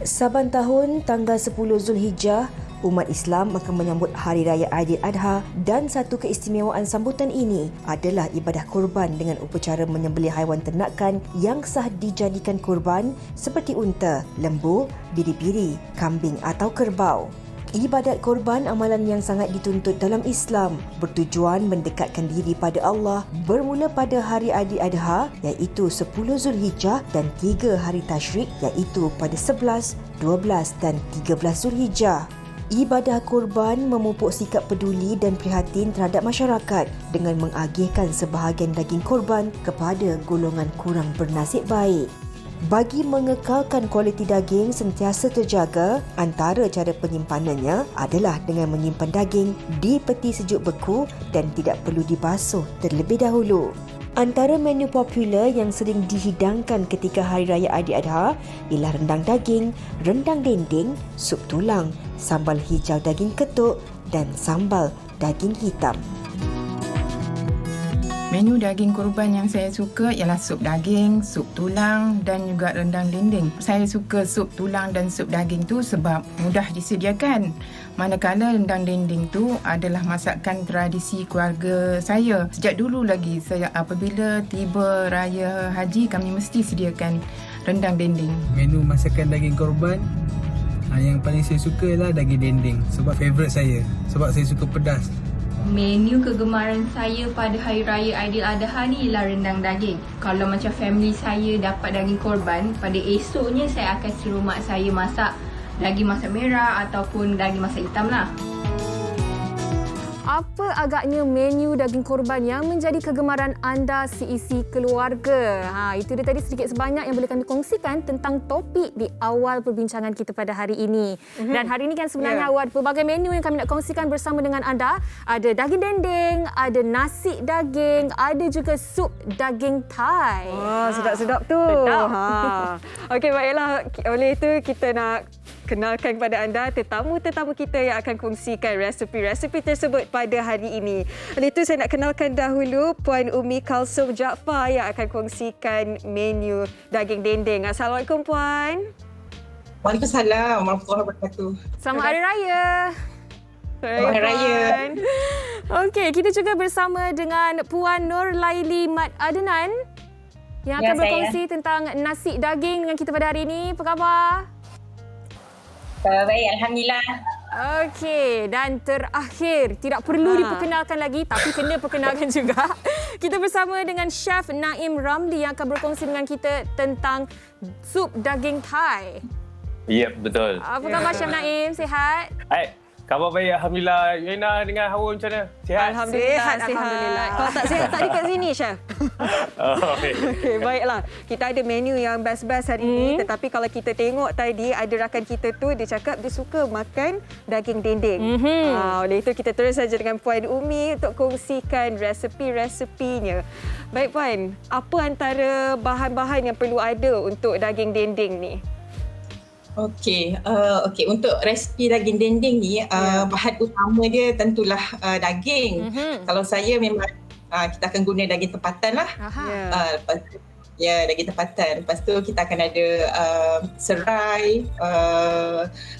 Saban tahun tanggal 10 Zulhijjah, umat Islam akan menyambut Hari Raya Aidiladha dan satu keistimewaan sambutan ini adalah ibadah kurban dengan upacara menyembelih haiwan ternakan yang sah dijadikan kurban seperti unta, lembu, biri-biri, kambing atau kerbau. Ibadat korban amalan yang sangat dituntut dalam Islam, bertujuan mendekatkan diri pada Allah bermula pada hari Aidiladha iaitu 10 Zulhijjah dan 3 hari Tashrik iaitu pada 11, 12 dan 13 Zulhijjah. Ibadah korban memupuk sikap peduli dan prihatin terhadap masyarakat dengan mengagihkan sebahagian daging korban kepada golongan kurang bernasib baik. Bagi mengekalkan kualiti daging sentiasa terjaga, antara cara penyimpanannya adalah dengan menyimpan daging di peti sejuk beku dan tidak perlu dibasuh terlebih dahulu. Antara menu popular yang sering dihidangkan ketika Hari Raya Aidiladha ialah rendang daging, rendang dendeng, sup tulang, sambal hijau daging ketuk dan sambal daging hitam. Menu daging kurban yang saya suka ialah sup daging, sup tulang dan juga rendang dendeng. Saya suka sup tulang dan sup daging tu sebab mudah disediakan. Manakala rendang dendeng tu adalah masakan tradisi keluarga saya. Sejak dulu lagi, apabila tiba raya haji, kami mesti sediakan rendang dendeng. Menu masakan daging korban yang paling saya suka ialah daging dendeng. Sebab favourite saya. Sebab saya suka pedas. Menu kegemaran saya pada Hari Raya Aidiladha ni ialah rendang daging. Kalau macam family saya dapat daging korban, pada esoknya saya akan suruh mak saya masak daging masak merah ataupun daging masak hitam lah. Apa agaknya menu daging korban yang menjadi kegemaran anda seisi keluarga? Itu dia tadi sedikit sebanyak yang boleh kami kongsikan tentang topik di awal perbincangan kita pada hari ini. Dan hari ini kan sebenarnya ada pelbagai menu yang kami nak kongsikan bersama dengan anda. Ada daging dendeng, ada nasi daging, ada juga sup daging Thai. Sedap-sedap tu. Sedap. Okey, baiklah. Oleh itu kita nak kenalkan kepada anda tetamu-tetamu kita yang akan kongsikan resepi-resepi tersebut pada hari ini. Oleh itu saya nak kenalkan dahulu Puan Umi Kalsum Jaafar yang akan kongsikan menu daging dendeng. Assalamualaikum Puan. Waalaikumsalam warahmatullahi wabarakatuh. Selamat Hari Raya. Selamat Hari Raya. Okey, kita juga bersama dengan Puan Nur Laili Mat Adnan yang akan berkongsi tentang nasi daging dengan kita pada hari ini. Apa khabar? Baik, Alhamdulillah. Okey, dan terakhir, tidak perlu diperkenalkan lagi tapi kena perkenalkan juga. Kita bersama dengan Chef Naim Ramli yang akan berkongsi dengan kita tentang sup daging Thai. Ya, betul. Apa khabar Chef Naim? Sihat? Khabar baik, Alhamdulillah. Yoina dengan Hawa macam mana? Sihat? Alhamdulillah. Kalau tak sihat, tak dekat sini, Chef. Okey, baiklah. Kita ada menu yang best-best hari ini. Tetapi kalau kita tengok tadi, ada rakan kita tu, dia cakap dia suka makan daging dendeng. Oleh itu, kita terus saja dengan Puan Umi untuk kongsikan resepi-resepinya. Baik, Puan. Apa antara bahan-bahan yang perlu ada untuk daging dendeng ni? Okey, untuk resipi daging dendeng ni, bahan utama dia tentulah daging. Kalau saya memang kita akan guna daging tempatan lah. Daging tempatan. Lepas tu kita akan ada serai,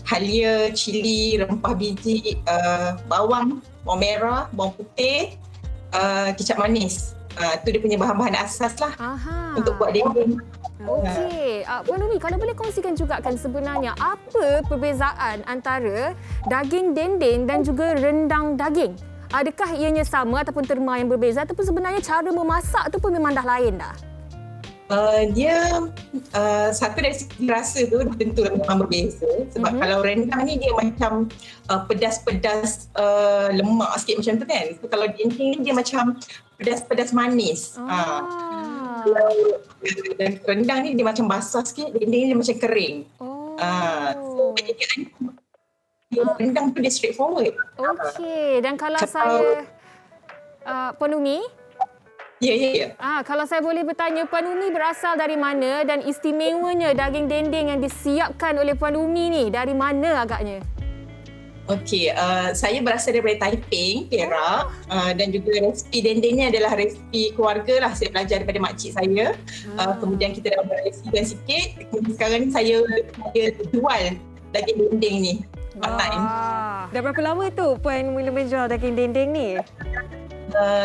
halia, cili, rempah biji, bawang merah, bawang putih, kicap manis. Itu dia punya bahan-bahan asas lah untuk buat dendeng. Okey, Puan Umi, kalau boleh kongsikan juga kan sebenarnya apa perbezaan antara daging dendeng dan juga rendang daging? Adakah ianya sama ataupun terma yang berbeza ataupun sebenarnya cara memasak tu pun memang dah lain dah? Dia satu dari segi rasa tu tentu memang berbeza sebab kalau rendang ni dia macam pedas-pedas lemak sikit macam tu kan. So, kalau dendeng ni dia macam pedas-pedas manis. Dan rendang ni dia macam basah sikit, dendeng ni dia macam kering. So rendang tu dia straightforward. Okey, dan kalau saya Puan Umi? Ya. Kalau saya boleh bertanya, Puan Umi berasal dari mana dan istimewanya daging dendeng yang disiapkan oleh Puan Umi ni dari mana agaknya? Okey, saya berasal daripada Taiping, Perak, dan juga resipi dendeng ni adalah resipi keluarga lah. Saya belajar daripada makcik saya. Kemudian kita dah berresipikan sikit. Sekarang ni saya jual daging dendeng ni part time. Dah berapa lama tu Puan mula menjual daging dendeng ni?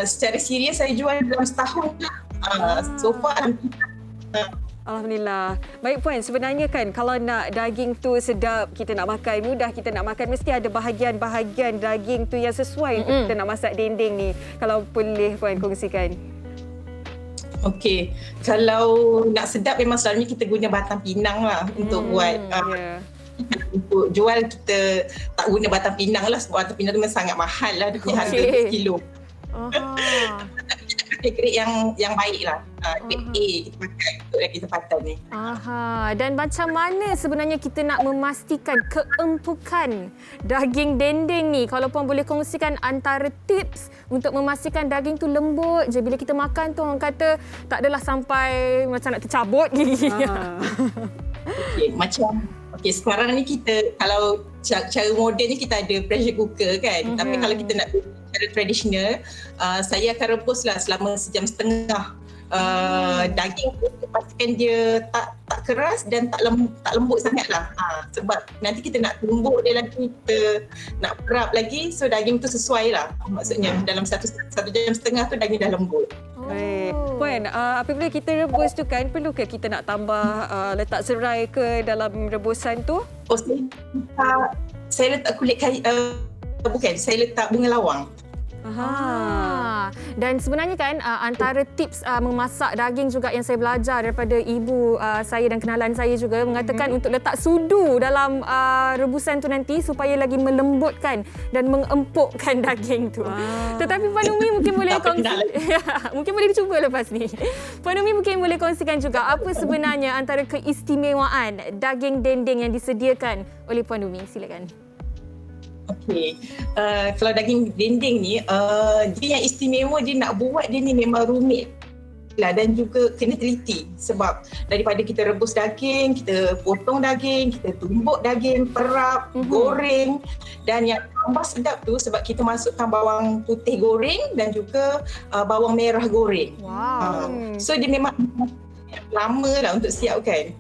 Secara serius saya jual dalam setahun lah. So far Alhamdulillah. Baik Puan, sebenarnya kan kalau nak daging tu sedap, kita nak makan, mudah kita nak makan, mesti ada bahagian-bahagian daging tu yang sesuai untuk kita nak masak dendeng ni. Kalau boleh Puan kongsikan. Okey, kalau nak sedap memang selalunya kita guna batang pinang lah untuk buat. Untuk jual kita tak guna batang pinang lah sebab batang pinang tu memang sangat mahal lah, dia punya harga sekilo. Grade yang baik lah. Grade A kita pakai untuk daging tempatan ni. Dan macam mana sebenarnya kita nak memastikan keempukan daging dendeng ni? Kalau Puan boleh kongsikan antara tips untuk memastikan daging tu lembut je. Bila kita makan tu orang kata tak adalah sampai macam nak tercabut gigi. Okey, sekarang ni kita kalau cara moden ni kita ada pressure cooker kan. Tapi kalau kita nak cara tradisional, saya akan rebuslah selama sejam setengah. Daging tu pastikan dia tak keras dan tak lembut sangatlah. Sebab nanti kita nak tumbuk dia lagi, kita nak perap lagi, so daging tu sesuai lah. Maksudnya dalam satu jam setengah tu daging dah lembut. Baik. Puan, apabila kita rebus tu kan, perlu ke kita nak tambah letak serai ke dalam rebusan tu? Saya letak kulit kayu, bukan, saya letak bunga lawang. Dan sebenarnya kan antara tips memasak daging juga yang saya belajar daripada ibu saya dan kenalan saya juga mengatakan untuk letak sudu dalam rebusan tu nanti supaya lagi melembutkan dan mengempukkan daging tu. Tetapi Puan Umi mungkin boleh mungkin boleh dicuba lepas ni. Puan Umi mungkin boleh kongsikan juga apa sebenarnya antara keistimewaan daging dendeng yang disediakan oleh Puan Umi. Silakan. Okey, kalau daging dendeng ni, dia yang istimewa dia nak buat dia ni memang rumit lah dan juga kena teliti. Sebab daripada kita rebus daging, kita potong daging, kita tumbuk daging, perap, goreng, dan yang tambah sedap tu sebab kita masukkan bawang putih goreng dan juga bawang merah goreng. So dia memang lama lah untuk siapkan.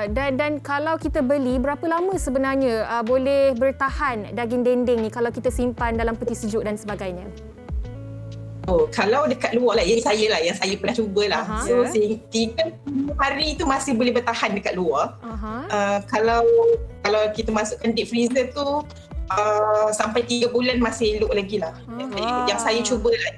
Dan kalau kita beli, berapa lama sebenarnya boleh bertahan daging dendeng ni kalau kita simpan dalam peti sejuk dan sebagainya? Kalau dekat luar lah, yang saya pernah cubalah. So 3 hari tu masih boleh bertahan dekat luar. Kalau kita masukkan deep freezer tu sampai 3 bulan masih elok lagi lah. Yang saya cubalah.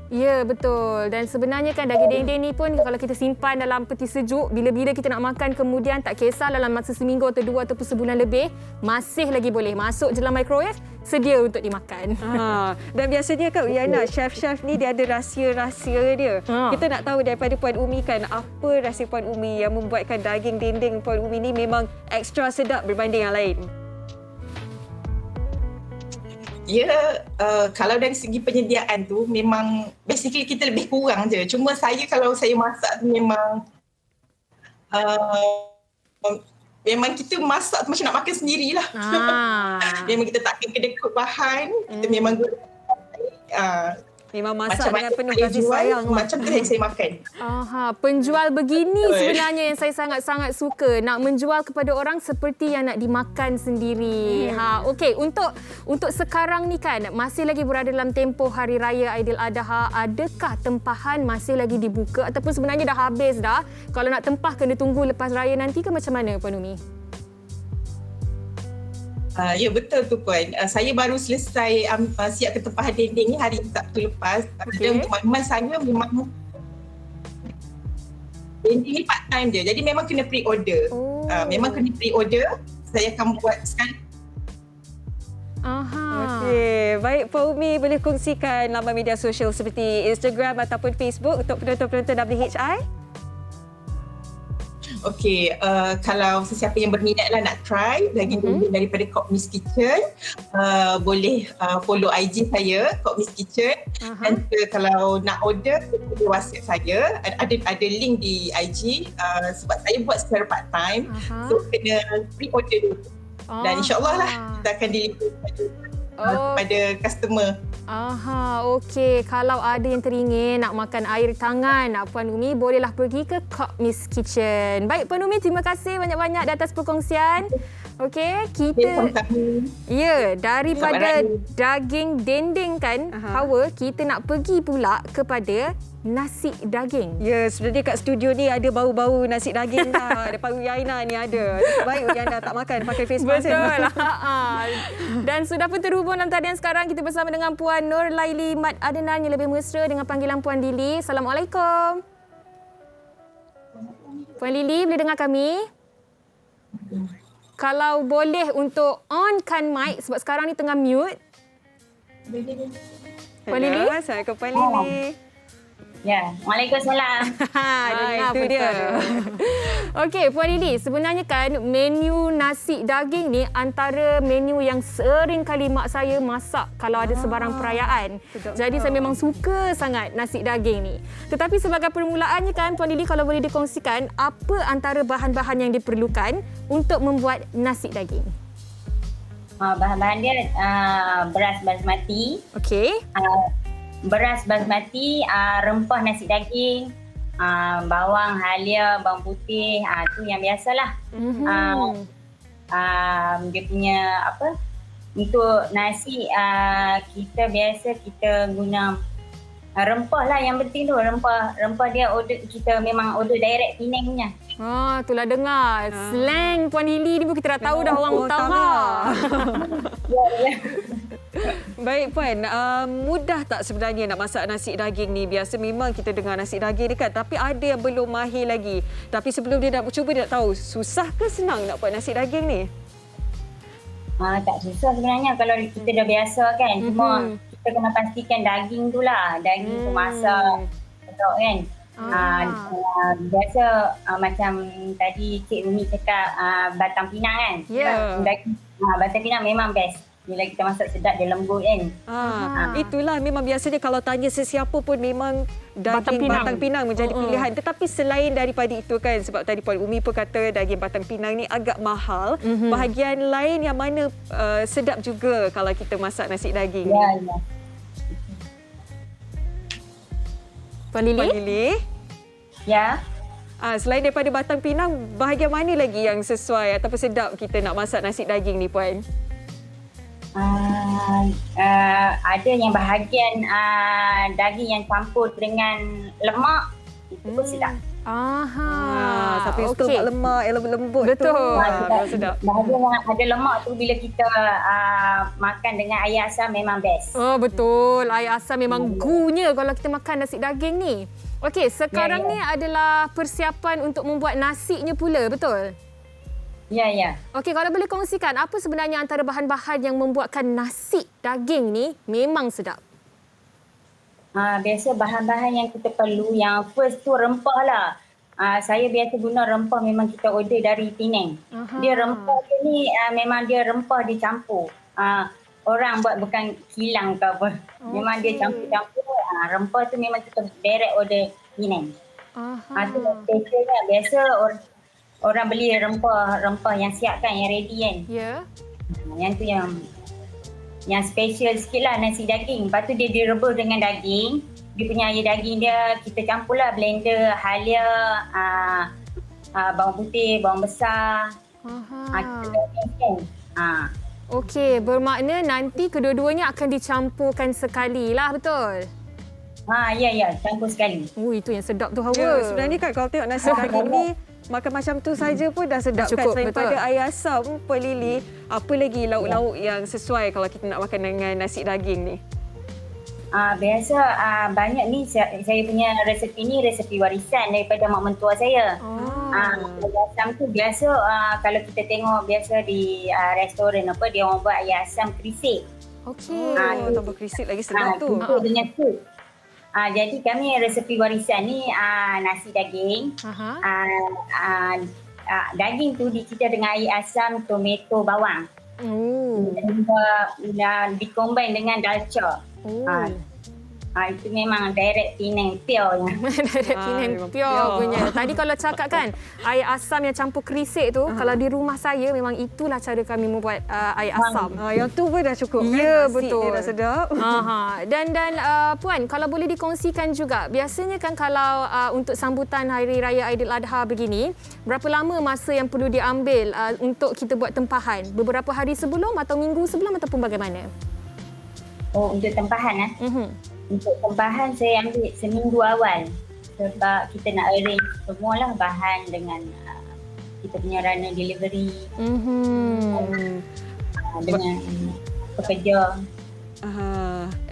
Ya, betul. Dan sebenarnya kan daging dendeng ni pun kalau kita simpan dalam peti sejuk, bila-bila kita nak makan kemudian tak kisah dalam masa seminggu atau 2 ataupun sebulan lebih, masih lagi boleh masuk je dalam microwave, sedia untuk dimakan. Dan biasanya Kak Uyana, chef-chef ni dia ada rahsia-rahsia dia. Kita nak tahu daripada Puan Umi kan, apa rahsia Puan Umi yang membuatkan daging dendeng Puan Umi ni memang ekstra sedap berbanding yang lain? Ya, kalau dari segi penyediaan tu memang basically kita lebih kurang je. Cuma kalau saya masak tu memang kita masak tu macam nak makan sendirilah. Memang kita takkan kedai bahan, kita memang memang masak dengan penuh kasih sayang. Macam tu yang saya makan. Penjual begini sebenarnya yang saya sangat-sangat suka. Nak menjual kepada orang seperti yang nak dimakan sendiri. Okey, untuk sekarang ni kan masih lagi berada dalam tempoh Hari Raya Aidiladha. Adakah tempahan masih lagi dibuka ataupun sebenarnya dah habis dah? Kalau nak tempah kena tunggu lepas raya nanti ke macam mana Puan Umi? Ya, betul tu Puan. Saya baru selesai siapkan tempahan dendeng ni hari Sabtu lepas. Dan untuk makluman saya memang dendeng ni part time je. Jadi memang kena pre-order. Memang kena pre-order. Saya akan buat sekali. Okey, baik Puan Umi boleh kongsikan laman media sosial seperti Instagram ataupun Facebook untuk penonton-penonton WHI? Okey, kalau sesiapa yang berminat lah nak try daging dendeng daripada Kok Miss Kitchen, boleh follow IG saya, Kok Miss Kitchen. Dan kalau nak order, boleh WhatsApp saya. Ada link di IG sebab saya buat secara part time. So kena pre-order dulu. Dan insyaAllah lah kita akan deliver kepada customer. Okey. Kalau ada yang teringin nak makan air tangan Puan Umi, bolehlah pergi ke Kok Miss Kitchen. Baik Puan Umi, terima kasih banyak-banyak di atas perkongsian. Okey, kita daripada daging dendeng kan, Hawa, kita nak pergi pula kepada nasi daging. Ya, sebenarnya kat studio ni ada bau-bau nasi daging dah. Depan Yaina ni ada. Baik Yaina tak makan pakai face mask. Betul. Dan sudah pun terhubung dalam talian sekarang kita bersama dengan Puan Nur Laili Mat Adenan yang lebih mesra dengan panggilan Puan Lili. Assalamualaikum. Puan Lili, boleh dengar kami? Kalau boleh untuk onkan mic sebab sekarang ni tengah mute. Puan Lili? Assalamualaikum Puan Lili. Ya, Waalaikumsalam. Itu dia. Okey, Puan Lili, sebenarnya kan menu nasi daging ni antara menu yang sering kali mak saya masak kalau ada sebarang perayaan. Jadi saya memang suka sangat nasi daging ni. Tetapi sebagai permulaannya kan, Puan Lili kalau boleh dikongsikan apa antara bahan-bahan yang diperlukan untuk membuat nasi daging? Bahan-bahan dia beras basmati. Okey. Beras basmati, rempah nasi daging, bawang halia, bawang putih, tu yang biasalah. Dia punya apa? Untuk nasi kita biasa kita guna rempah lah, yang penting tu rempah dia order, kita memang order direct Penang punya. Itulah dengar. Slang Puan Lili ni pun kita dah tahu dah orang utama. Ya. Baik Puan, mudah tak sebenarnya nak masak nasi daging ni? Biasa memang kita dengar nasi daging ni kan, tapi ada yang belum mahir lagi. Tapi sebelum dia nak cuba, dia nak tahu susah ke senang nak buat nasi daging ni? Tak susah sebenarnya kalau kita dah biasa kan. Cuma kita kena pastikan daging tu lah. Daging tu masak. Betul kan? Biasa macam tadi Cik Umi cakap batang pinang kan? Ya. Batang pinang memang best. Bila kita masak sedap, dia lembut kan. Itulah memang biasanya kalau tanya sesiapa pun memang daging batang pinang menjadi pilihan. Tetapi selain daripada itu kan, sebab tadi Puan Umi pun kata daging batang pinang ni agak mahal. Bahagian lain yang mana sedap juga kalau kita masak nasi daging? Ya. Puan Lili? Ya. Selain daripada batang pinang, bahagian mana lagi yang sesuai ataupun sedap kita nak masak nasi daging ni Puan? Ada yang bahagian daging yang campur dengan lemak, itu pun sedap. Sampai suka buat lemak yang lembut-lembut. Betul. Sedap. Bahagian yang ada lemak tu bila kita makan dengan air asam memang best. Betul. Air asam memang gunya kalau kita makan nasi daging ni. Okey, sekarang ni adalah persiapan untuk membuat nasinya pula, betul? Ya. Okey, kalau boleh kongsikan apa sebenarnya antara bahan-bahan yang membuatkan nasi daging ni memang sedap? Biasa bahan-bahan yang kita perlu, yang first tu rempah lah. Saya biasa guna rempah memang kita order dari Penang. Dia rempah dia ni memang dia rempah dicampur. Orang buat bukan kilang ke apa. Memang dia campur-campur. Rempah tu memang kita direct order Penang. Itu specialnya. Biasa orang beli rempah yang siap kan, yang ready kan. Ya. Yang tu yang special sikit lah nasi daging. Lepas tu dia direbus dengan daging. Dia punya air daging dia kita campur lah blender, halia, bawang putih, bawang besar. Okey, bermakna nanti kedua-duanya akan dicampurkan sekali lah, betul? Ya, campur sekali. Itu yang sedap tu Hawa. Ya, sebenarnya kan kalau tengok nasi daging ni, makan macam tu saja pun dah sedap cukup, kan. Selain betul. pada air asam, Puan Lili, apa lagi lauk-lauk yang sesuai kalau kita nak makan dengan nasi daging ni? Biasa banyak ni saya punya resepi ni resepi warisan daripada mak mentua saya. Air asam tu biasa kalau kita tengok biasa di restoran apa, dia orang buat air asam krisik. Okey. Tambah krisik lagi sedap tu. Dengan sup. Jadi kami resepi warisan ni nasi daging. Daging tu dicicah dengan air asam, tomato, bawang. Dan juga dikombin dengan dalca. Itu memang direct Penang pure. Direct Penang pure punya. Tadi kalau cakap kan, air asam yang campur kerisik tu, kalau di rumah saya memang itulah cara kami membuat air asam. Yang tu pun dah cukup. Ya, kan? betul. Nasi dia dah sedap. Dan Puan, kalau boleh dikongsikan juga, biasanya kan kalau untuk sambutan Hari Raya Aidiladha begini, berapa lama masa yang perlu diambil untuk kita buat tempahan? Beberapa hari sebelum atau minggu sebelum ataupun bagaimana? Untuk tempahan Untuk tempahan saya ambil seminggu awal sebab kita nak arrange semualah bahan dengan kita punya runner delivery dengan pekerja.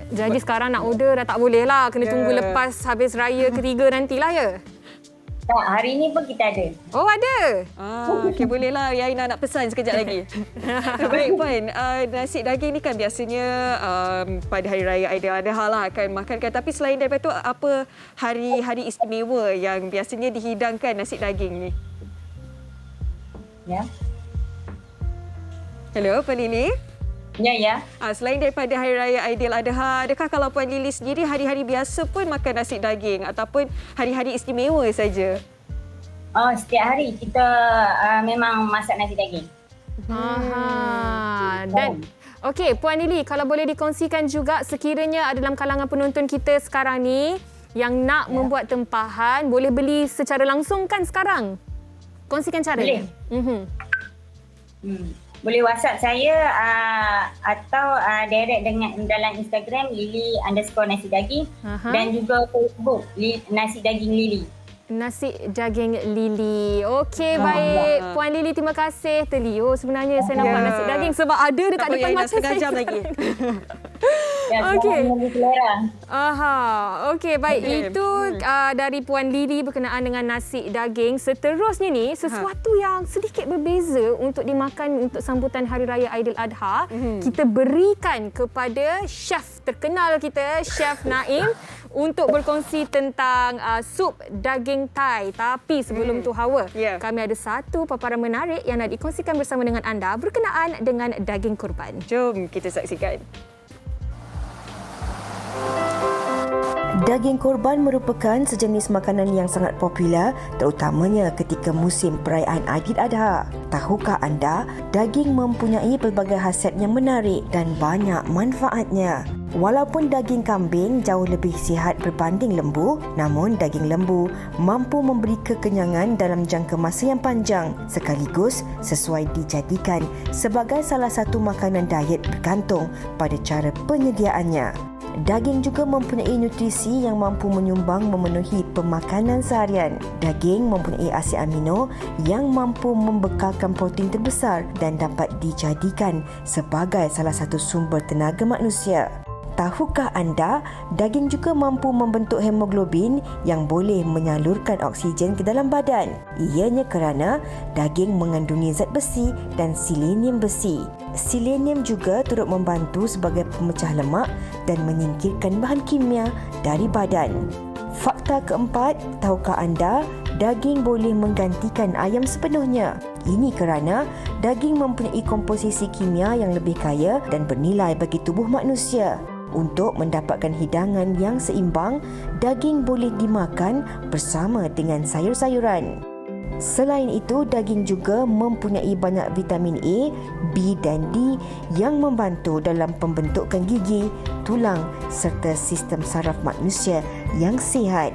Jadi sekarang nak order dah tak boleh lah, kena tunggu lepas habis raya ketiga nantilah ya? Tak, hari ni pun kita ada. Oh, ada? Okey, bolehlah Yaina nak pesan sekejap lagi. Baik Puan, nasi daging ni kan biasanya pada Hari Raya Aidiladha lah akan makan kan. Tapi selain daripada tu, apa hari-hari istimewa yang biasanya dihidangkan nasi daging ni? Ya. Hello, Puan Lily? Ya. Selain daripada Hari Raya Aidiladha, adakah kalau Puan Lily sendiri hari-hari biasa pun makan nasi daging ataupun hari-hari istimewa saja? Setiap hari kita memang masak nasi daging. Dan okey, Puan Lily, kalau boleh dikongsikan juga sekiranya ada dalam kalangan penonton kita sekarang ni yang nak membuat tempahan, boleh beli secara langsung kan sekarang? Kongsikan caranya. Boleh. Boleh WhatsApp saya atau direct dengan dalam Instagram Lily_nasi daging dan juga Facebook nasi daging Lily. Nasi daging Lily. Okey, baik. Puan Lily, terima kasih. Terliur sebenarnya saya nampak nasi daging sebab ada dekat depan mata saya. Jam lagi. Okey. Okey, baik. Itu dari Puan Lily berkenaan dengan nasi daging. Seterusnya ni sesuatu yang sedikit berbeza untuk dimakan untuk sambutan Hari Raya Aidiladha. Kita berikan kepada chef terkenal kita, Chef Naim, untuk berkongsi tentang sup daging Thai. Tapi sebelum tu Hawa, kami ada satu paparan menarik yang nak dikongsikan bersama dengan anda berkenaan dengan daging kurban. Jom kita saksikan. Daging korban merupakan sejenis makanan yang sangat popular terutamanya ketika musim perayaan Aidiladha. Tahukah anda, daging mempunyai pelbagai khasiat yang menarik dan banyak manfaatnya. Walaupun daging kambing jauh lebih sihat berbanding lembu, namun daging lembu mampu memberi kekenyangan dalam jangka masa yang panjang sekaligus sesuai dijadikan sebagai salah satu makanan diet bergantung pada cara penyediaannya. Daging juga mempunyai nutrisi yang mampu menyumbang memenuhi pemakanan seharian. Daging mempunyai asid amino yang mampu membekalkan protein terbesar dan dapat dijadikan sebagai salah satu sumber tenaga manusia. Tahukah anda, daging juga mampu membentuk hemoglobin yang boleh menyalurkan oksigen ke dalam badan. Ianya kerana daging mengandungi zat besi dan selenium besi. Selenium juga turut membantu sebagai pemecah lemak dan menyingkirkan bahan kimia dari badan. Fakta keempat, tahukah anda, daging boleh menggantikan ayam sepenuhnya. Ini kerana daging mempunyai komposisi kimia yang lebih kaya dan bernilai bagi tubuh manusia. Untuk mendapatkan hidangan yang seimbang, daging boleh dimakan bersama dengan sayur-sayuran. Selain itu, daging juga mempunyai banyak vitamin A, B dan D yang membantu dalam pembentukan gigi, tulang serta sistem saraf manusia yang sihat.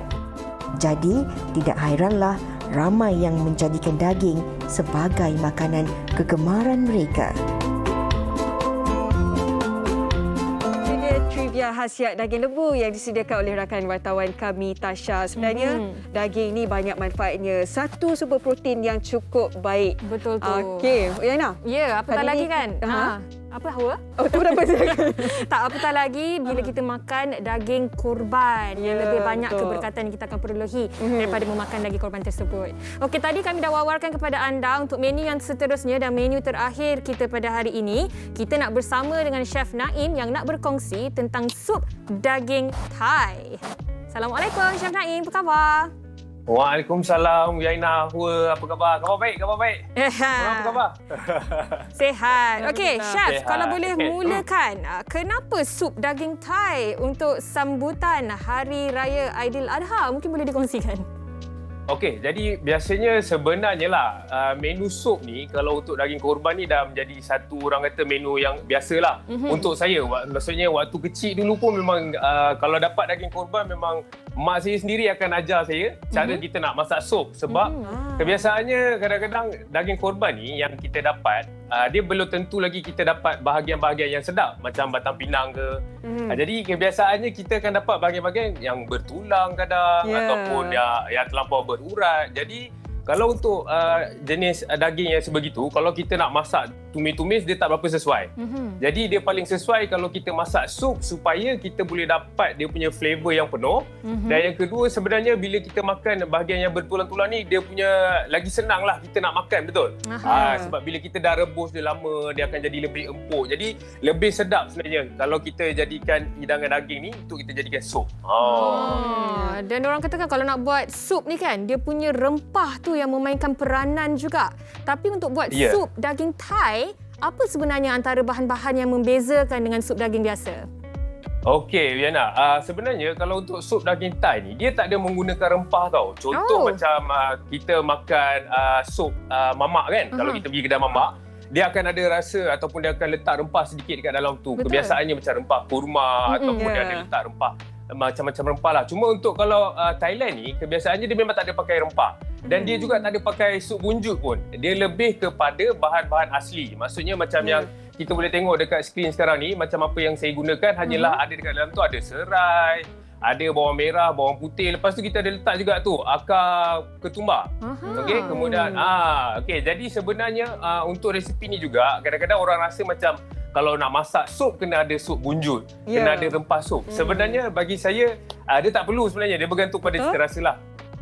Jadi, tidak hairanlah ramai yang menjadikan daging sebagai makanan kegemaran mereka. Trivia khasiat daging lembu yang disediakan oleh rakan wartawan kami Tasha. Sebenarnya daging ni banyak manfaatnya. Satu sumber protein yang cukup baik. Betul tu. Okey, Yaina. Ya, apatah lagi kan? Apa Hawa? Oh, tu berapa Tak, apatah lagi bila kita makan daging korban yang lebih banyak keberkatan yang kita akan perolehi daripada memakan daging korban tersebut. Okey, tadi kami dah wawarkan kepada anda untuk menu yang seterusnya dan menu terakhir kita pada hari ini. Kita nak bersama dengan Chef Naim yang nak berkongsi tentang sup daging Thai. Assalamualaikum Chef Naim, apa khabar? Waalaikumsalam Yaina. Apa khabar? Khabar baik. Korang apa khabar? Sihat. Okey, Chef, Sihat. kalau boleh Okey. mulakan, kenapa sup daging Thai untuk sambutan Hari Raya Aidiladha? Mungkin boleh dikongsikan. Okey, jadi biasanya sebenarnya lah menu sup ni kalau untuk daging korban ni dah menjadi satu orang kata menu yang biasalah untuk saya. Maksudnya waktu kecil dulu pun memang kalau dapat daging korban memang mak saya sendiri akan ajar saya cara kita nak masak sup sebab kebiasaannya kadang-kadang daging korban ni yang kita dapat dia belum tentu lagi kita dapat bahagian-bahagian yang sedap macam batang pinang ke. Jadi kebiasaannya kita akan dapat bahagian-bahagian yang bertulang kadang ataupun yang terlampau berurat. Jadi kalau untuk jenis daging yang sebegitu, kalau kita nak masak tumis-tumis dia tak berapa sesuai. Jadi dia paling sesuai kalau kita masak sup supaya kita boleh dapat dia punya flavor yang penuh. Dan yang kedua sebenarnya bila kita makan bahagian yang bertulang-tulang ni dia punya lagi senang lah kita nak makan, betul? Sebab bila kita dah rebus dia lama dia akan jadi lebih empuk. Jadi lebih sedap sebenarnya kalau kita jadikan hidangan daging ni untuk kita jadikan sup. Dan orang katakan kalau nak buat sup ni kan dia punya rempah tu yang memainkan peranan juga. Tapi untuk buat sup daging Thai, apa sebenarnya antara bahan-bahan yang membezakan dengan sup daging biasa? Okey, Viana. Sebenarnya kalau untuk sup daging Thai ni, dia tak ada menggunakan rempah tau. Contoh macam kita makan sup mamak kan. Kalau kita pergi kedai mamak, dia akan ada rasa ataupun dia akan letak rempah sedikit dekat dalam tu. Betul. Kebiasaannya macam rempah kurma ataupun dia ada letak rempah macam-macam rempah lah. Cuma untuk kalau Thailand ni, kebiasaannya dia memang tak ada pakai rempah. Dan dia juga tak ada pakai sup bunjut pun. Dia lebih kepada bahan-bahan asli. Maksudnya macam yang kita boleh tengok dekat skrin sekarang ni, macam apa yang saya gunakan hanyalah ada dekat dalam tu ada serai, ada bawang merah, bawang putih. Lepas tu kita ada letak juga tu akar ketumbar. Okey, kemudian okey, jadi sebenarnya untuk resipi ni juga kadang-kadang orang rasa macam kalau nak masak sup kena ada sup bunjut, kena ada rempah sup. Sebenarnya bagi saya dia tak perlu sebenarnya, dia bergantung pada cita rasa lah.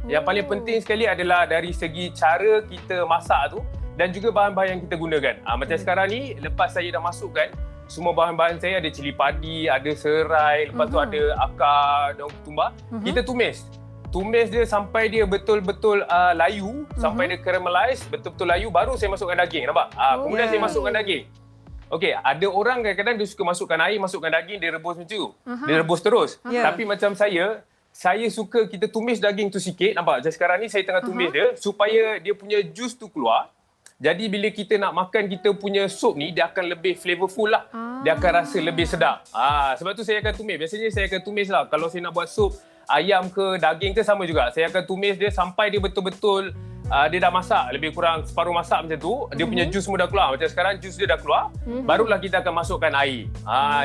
Yang paling penting sekali adalah dari segi cara kita masak tu dan juga bahan-bahan yang kita gunakan. Macam sekarang ni lepas saya dah masukkan semua bahan-bahan saya, ada cili padi, ada serai, lepas tu ada akar daun ketumbar. Kita tumis. Tumis dia sampai dia betul-betul layu, sampai dia caramelize, betul-betul layu, baru saya masukkan daging, nampak? Kemudian saya masukkan daging. Okey, ada orang kadang-kadang dia suka masukkan air, masukkan daging, dia rebus macam tu. Dia rebus terus. Tapi macam saya suka kita tumis daging tu sikit, nampak? Macam sekarang ni saya tengah tumis dia supaya dia punya jus tu keluar. Jadi bila kita nak makan kita punya sup ni, dia akan lebih flavorful lah. Dia akan rasa lebih sedap. Sebab tu saya akan tumis. Biasanya saya akan tumis lah. Kalau saya nak buat sup ayam ke daging ke sama juga. Saya akan tumis dia sampai dia betul-betul dia dah masak. Lebih kurang separuh masak macam tu. Dia punya jus semua dah keluar. Macam sekarang jus dia dah keluar. Barulah kita akan masukkan air.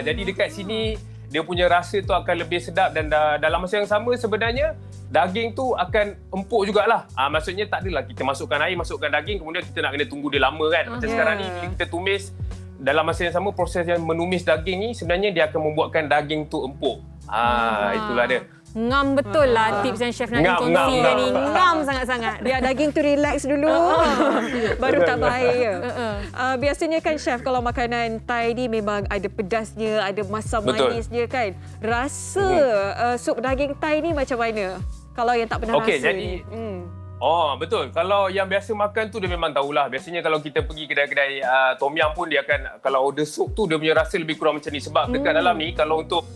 Jadi dekat sini dia punya rasa tu akan lebih sedap dan dalam masa yang sama sebenarnya daging tu akan empuk jugalah. Maksudnya tak adalah kita masukkan air, masukkan daging kemudian kita nak kena tunggu dia lama kan. Macam sekarang ni bila kita tumis dalam masa yang sama proses yang menumis daging ni sebenarnya dia akan membuatkan daging tu empuk. Itulah dia. Ngam betul lah tips yang Chef Naim kongsikan ni. Ngam sangat-sangat. Biar daging tu relax dulu. Baru tak bahaya. Biasanya kan Chef kalau makanan Thai ni memang ada pedasnya, ada masam manisnya kan. Rasa sup daging Thai ni macam mana? Kalau yang tak pernah rasa jadi, ni. Betul. Kalau yang biasa makan tu dia memang tahulah. Biasanya kalau kita pergi kedai-kedai tom yum pun dia akan, kalau order sup tu dia punya rasa lebih kurang macam ni. Sebab dekat dalam ni kalau untuk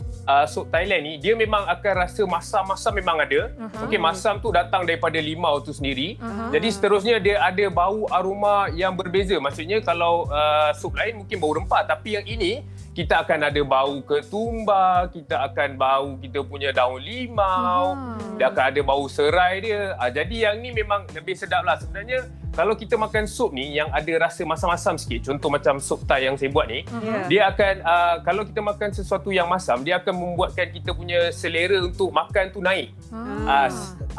sup Thailand ni dia memang akan rasa masam-masam memang ada. Okey, masam tu datang daripada limau tu sendiri. Jadi seterusnya dia ada bau aroma yang berbeza. Maksudnya kalau sup lain mungkin bau rempah, tapi yang ini kita akan ada bau ketumbar, kita akan bau kita punya daun limau, dia akan ada bau serai dia. Jadi yang ni memang lebih sedap lah. Sebenarnya kalau kita makan sup ni yang ada rasa masam-masam sikit, contoh macam sup Thai yang saya buat ni, dia akan, kalau kita makan sesuatu yang masam, dia akan membuatkan kita punya selera untuk makan tu naik.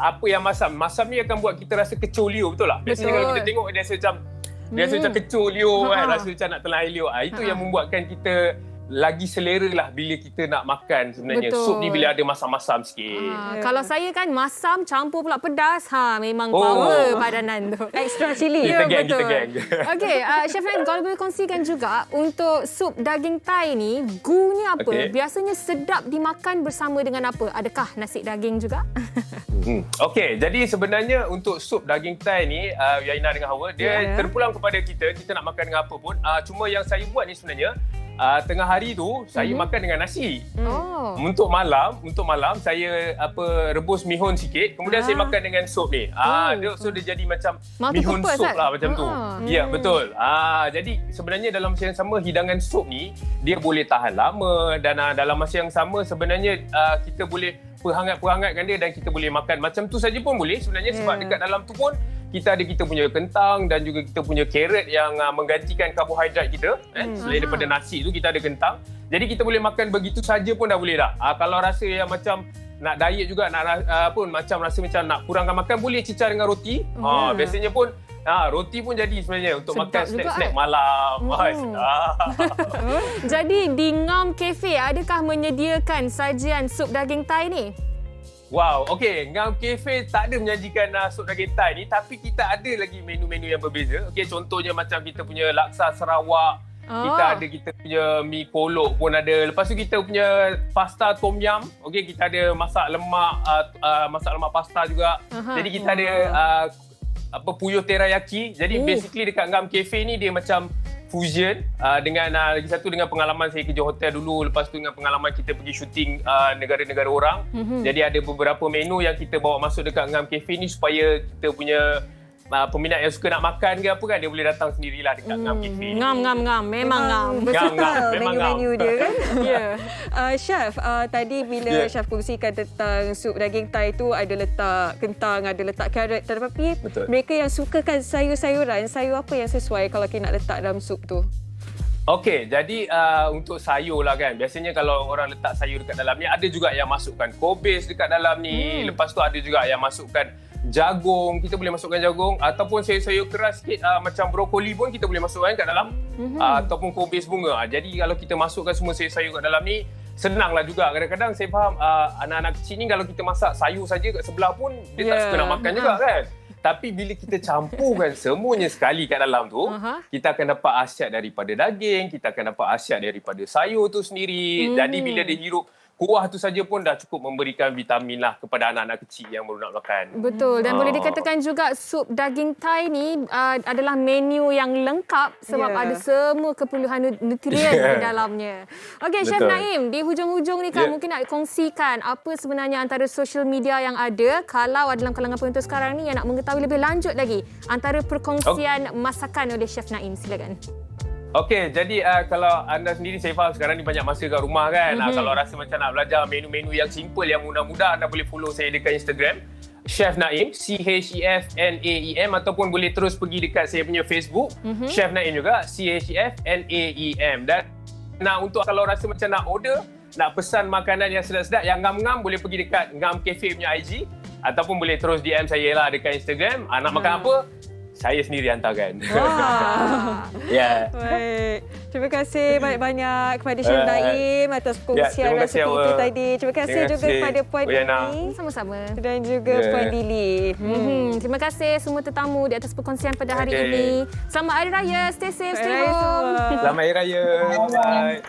Apa yang masam? Masam ni akan buat kita rasa kecoh liur, betul tak? Biasanya kalau kita tengok dia rasa macam kecoh liur kan, rasa macam nak telan air liur. Itu yang membuatkan kita lagi selera lah bila kita nak makan sebenarnya. Betul. Sup ni bila ada masam-masam sikit. Kalau saya kan masam campur pula pedas, memang power padanan tu. Extra cili. Kita Ya, geng, kita betul. geng. Okey, Chef Naim, kalau boleh kongsikan juga untuk sup daging Thai ni, gunya apa? Okey. Biasanya sedap dimakan bersama dengan apa? Adakah nasi daging juga? Okey, jadi sebenarnya untuk sup daging Thai ni, Yaina dengan Hawa, dia terpulang kepada kita nak makan dengan apa pun. Cuma yang saya buat ni sebenarnya, tengah hari tu saya makan dengan nasi. Oh. Untuk malam saya rebus mihun sikit, kemudian saya makan dengan sup ni. So dia jadi macam mihun Multi-purpose, sup kan? lah macam tu. Ya, betul. Jadi sebenarnya dalam masa yang sama hidangan sup ni dia boleh tahan lama dan dalam masa yang sama sebenarnya kita boleh perhangat-perhangatkan dia dan kita boleh makan macam tu saja pun boleh sebenarnya sebab dekat dalam tu pun kita punya kentang dan juga kita punya carrot yang menggantikan karbohidrat kita. Selain daripada nasi tu kita ada kentang. Jadi kita boleh makan begitu saja pun dah boleh dah. Kalau rasa yang macam nak diet juga, nak macam rasa macam nak kurangkan makan, boleh cicah dengan roti. Biasanya pun roti pun jadi sebenarnya untuk Sedap makan juga, snack-snack malam. Sedap. Jadi di Ngam Cafe, adakah menyediakan sajian sup daging Thai ni? Wow, okey. Ngam Cafe tak ada menyajikan sup daging Thai ni, tapi kita ada lagi menu-menu yang berbeza. Okey, contohnya macam kita punya laksa Sarawak, kita punya mi kolok pun ada. Lepas tu kita punya pasta tom yum. Okey, kita ada masak lemak pasta juga. Jadi kita ada puyuh teriyaki. Jadi basically dekat Ngam Cafe ni dia macam fusion dengan lagi satu dengan pengalaman saya kerja hotel dulu, lepas tu dengan pengalaman kita pergi syuting negara-negara orang. Jadi ada beberapa menu yang kita bawa masuk dekat Ngam Cafe ni supaya kita punya peminat yang suka nak makan ke apa kan, dia boleh datang sendirilah dekat Ngam Cafe ni. Ngam. Memang ngam. Ngam. Menu-menu dia kan. Ya. Chef, tadi bila Chef kongsikan tentang sup daging Thai tu ada letak kentang, ada letak carrot, tetapi mereka yang sukakan sayur-sayuran, sayur apa yang sesuai kalau kita nak letak dalam sup tu? Okey, jadi untuk sayur lah kan. Biasanya kalau orang letak sayur dekat dalam ni, ada juga yang masukkan kobis dekat dalam ni. Lepas tu ada juga yang masukkan jagung, kita boleh masukkan jagung ataupun sayur-sayur keras sikit macam brokoli pun kita boleh masukkan kat dalam ataupun kobis bunga. Jadi kalau kita masukkan semua sayur-sayur kat dalam ni, senanglah juga. Kadang-kadang saya faham anak-anak kecil ni kalau kita masak sayur saja kat sebelah pun dia tak suka nak makan juga kan. Tapi bila kita campurkan semuanya sekali kat dalam tu, kita akan dapat khasiat daripada daging, kita akan dapat khasiat daripada sayur tu sendiri. Jadi bila dia hirup kuah tu saja pun dah cukup memberikan vitamin lah kepada anak-anak kecil yang baru nak makan. Betul. Dan boleh dikatakan juga sup daging Thai ni adalah menu yang lengkap sebab ada semua keperluan nutrien di dalamnya. Okey, Chef Naim, di hujung-hujung ni kan mungkin nak kongsikan apa sebenarnya antara social media yang ada kalau dalam kalangan penonton sekarang ni yang nak mengetahui lebih lanjut lagi antara perkongsian masakan oleh Chef Naim. Silakan. Okey, jadi kalau anda sendiri, saya faham sekarang ni banyak masa kat rumah kan. Kalau rasa macam nak belajar menu-menu yang simple, yang mudah-mudah, anda boleh follow saya dekat Instagram, Chef Naim, CHEF NAEM, ataupun boleh terus pergi dekat saya punya Facebook, Chef Naim juga, CHEF NAEM. Dan untuk kalau rasa macam nak order, nak pesan makanan yang sedap-sedap, yang ngam-ngam, boleh pergi dekat Ngam Cafe punya IG, ataupun boleh terus DM saya lah dekat Instagram. Nak makan apa? Saya sendiri hantarkan. Baik. Terima kasih banyak-banyak kepada Chef Naim atas perkongsian resipi itu tadi. Terima kasih juga kepada Puan Dili. Sama-sama. Dan juga Puan Dili. Terima kasih semua tetamu di atas perkongsian pada hari ini. Selamat Hari Raya. Stay safe, stay home. Selamat Hari Raya. Bye.